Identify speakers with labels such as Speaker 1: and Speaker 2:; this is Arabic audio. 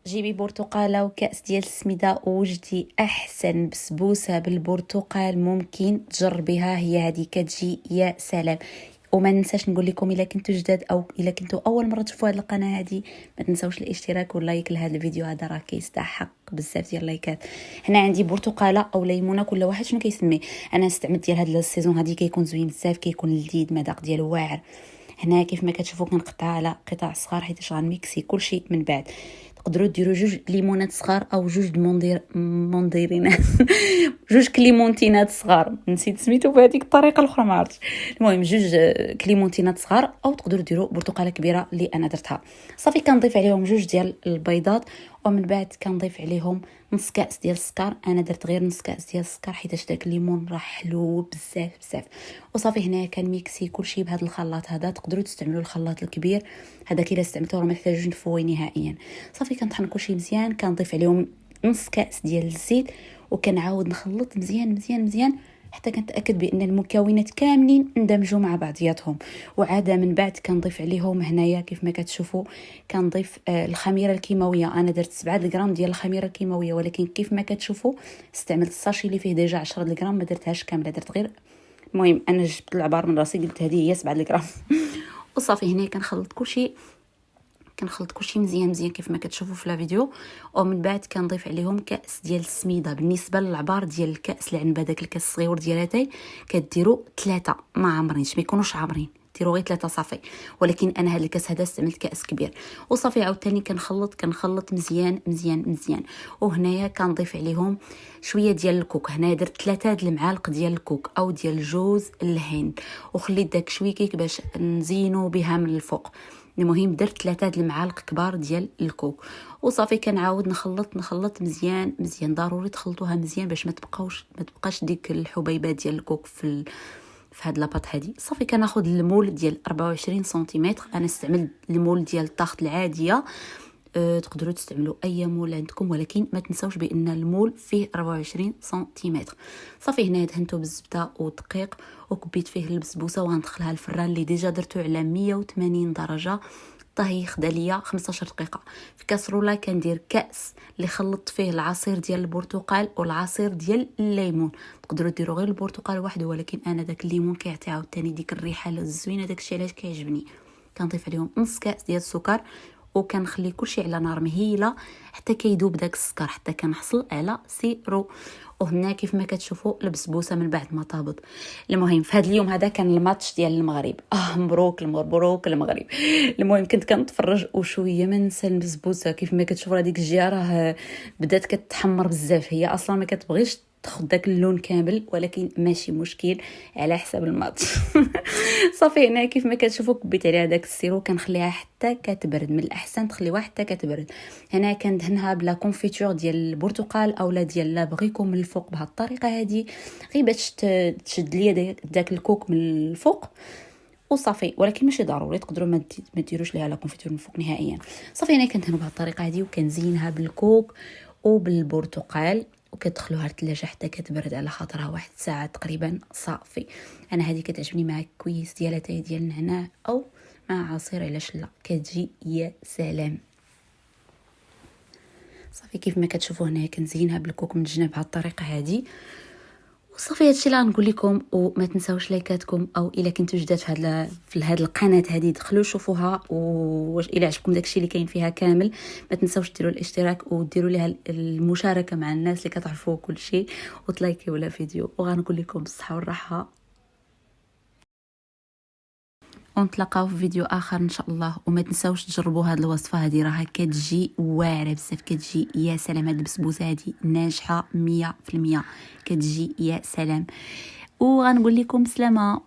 Speaker 1: جيبي برتقاله وكاس ديال السميده ووجدي احسن بسبوسه بالبرتقال ممكن تجربيها. هي هذه كتجي يا سلام. وما ننساش نقول لكم الا كنتوا جداد او الا كنتوا اول مره تشوفوا هذه القناه هذه ما تنساوش الاشتراك واللايك لهذا الفيديو. هذا راه كيستحق بزاف ديال اللايكات. هنا عندي برتقاله او ليمونه كل واحد شنو كيسميه. انا استعملت ديال هذا السيزون هذه كيكون زوين بزاف، كيكون لذيذ، مذاق ديالو واعر. هنا كيف ما كتشوفوا كنقطع على قطع صغار حيت غنميكسي كلشي من بعد. تقدروا ديروا جوج ليمونات صغار او جوج مونديرينات جوج كليمونتينات صغار، نسيت سميتو بهذيك الطريقه الاخرى ما عرفتش. المهم جوج كليمونتينات صغار، او تقدروا ديروا برتقاله كبيره اللي انا درتها. صافي كنضيف عليهم جوج ديال البيضات، ومن بعد كنضيف عليهم نص كاس ديال السكر. انا درت غير نص كاس ديال السكر حيت داك الليمون راه حلو بزاف بزاف. وصافي هنا كنميكسي كلشي بهذا الخلاط هذا. تقدروا تستعملوا الخلاط الكبير هذاك الا استعملتوه راه ما محتاجوش تفوي نهائيا. صافي كنطحن كلشي مزيان، كنضيف عليهم نص كاس ديال الزيت، وكنعاود نخلط مزيان مزيان مزيان حتى كنتاكد بان المكونات كاملين اندمجوا مع بعضياتهم. وعاده من بعد كنضيف عليهم هنايا كيف ما كتشوفوا كنضيف الخميره الكيماويه. انا درت 7 غرام ديال الخميره الكيماويه، ولكن كيف ما كتشوفوا استعملت الساشي اللي فيه ديجا 10 غرام، ما درتهاش كامله، درت غير المهم انا جبت العبار من راسي قلت هذه هي 7 غرام. وصافي هنا كنخلط كلشي مزيان مزيان كيف ما كتشوفوا في الفيديو. ومن بعد كنضيف عليهم كاس ديال السميده. بالنسبه للعبار ديال الكاس العنبه داك الكاس الصغيور ديال هاتاي كديروا 3 ما عامرينش، ما يكونوش عامرين، ديروا غير 3 صافي. ولكن انا هذا الكاس هذا استعملت كاس كبير. وصافي عاوتاني كنخلط مزيان مزيان مزيان. وهنايا كنضيف عليهم شويه ديال الكوك. هنا درت 3 د المعالق ديال الكوك او ديال جوز الهند، وخليت داك شويه كيك باش نزينو بها من الفوق. المهم درت 3 د المعالق كبار ديال الكوك. وصافي كنعاود نخلط مزيان مزيان. ضروري تخلطوها مزيان باش ما تبقاش ديك الحبيبات ديال الكوك في هاد لاباط هادي. صافي كناخذ المول ديال 24 سنتيمتر. انا استعملت المول ديال الطاخت العاديه، تقدروا تستعملوا اي مول عندكم، ولكن ما تنساوش بان المول فيه 24 سنتيمتر. صافي هنا دهنته بالزبده والدقيق وكبيت فيه البسبوسه وغندخلها الفران اللي ديجا درتو على 180 درجه. طهي خدا ليا 15 دقيقه. في كاسروله كندير كاس اللي خلطت فيه العصير ديال البرتقال والعصير ديال الليمون. تقدروا ديروا غير البرتقال وحده، ولكن انا داك الليمون كيعطي عاوتاني ديك الريحه الزوينه، داكشي علاش كيعجبني. كنضيف عليهم نص كاس ديال السكر، وكنخلي كلشي على نار مهيله حتى كيذوب داك السكر، حتى كنحصل على سيرو. وهنا كيف ما كتشوفوا البسبوسه من بعد ما طابت. المهم في هذا اليوم هذا كان الماتش ديال المغرب. مبروك المغرب. المهم كنت كنتفرج وشويه ما ننسى البسبوسه كيف ما كتشوفوا هذيك الجهه راه بدات كتحمر بزاف. هي اصلا ما كتبغيش تاخذ داك اللون كامل، ولكن ماشي مشكل على حساب الماتش. صافي هنا كيف ما كتشوفوا كبيت عليها داك السيرو، كنخليها حتى كتبرد. من الاحسن تخليوها حتى كتبرد. هنا كندهنها بلا كونفيتور ديال البرتقال اولا ديال لا بغيكم من الفوق بهذه الطريقه هذه، غير باش تشد ليا داك الكوك من الفوق. وصافي ولكن ماشي ضروري، تقدروا ما ديروش ليها لا كونفيتور من الفوق نهائيا. صافي هنا كندهنوا بهذه الطريقه هذه وكنزينها بالكوك وبالبرتقال، وكتدخلوها للثلاجه حتى كتبرد على خاطرها 1 ساعه تقريبا. صافي انا هذه كتعجبني مع كويس ديال اتاي ديال النعناع او مع عصير علاش لا، كتجي يا سلام. صافي كيف ما كتشوفوا هنا كنزينها بالكوك من الجناب بهذه الطريقه هذه. وصافي هادشي اللي غنقول لكم. وما تنساوش لايكاتكم، او الا كنتو جداد في هذه القناه هذه دخلوا شوفوها، واش الا عجبكم داكشي اللي كاين فيها كامل ما تنساوش ديروا الاشتراك وديروا ليها المشاركه مع الناس اللي كتعرفوا كل شيء، وتلايكيو ولا فيديو. وغنقول لكم بالصحه والراحه، ونتلاقاو في فيديو اخر ان شاء الله. وما تنساوش تجربوا هذه الوصفه هذه، راها كتجي واعره بزاف، كتجي يا سلام. هذه البسبوسه هذه ناجحه 100%، كتجي يا سلام. وغنقول لكم سلامه.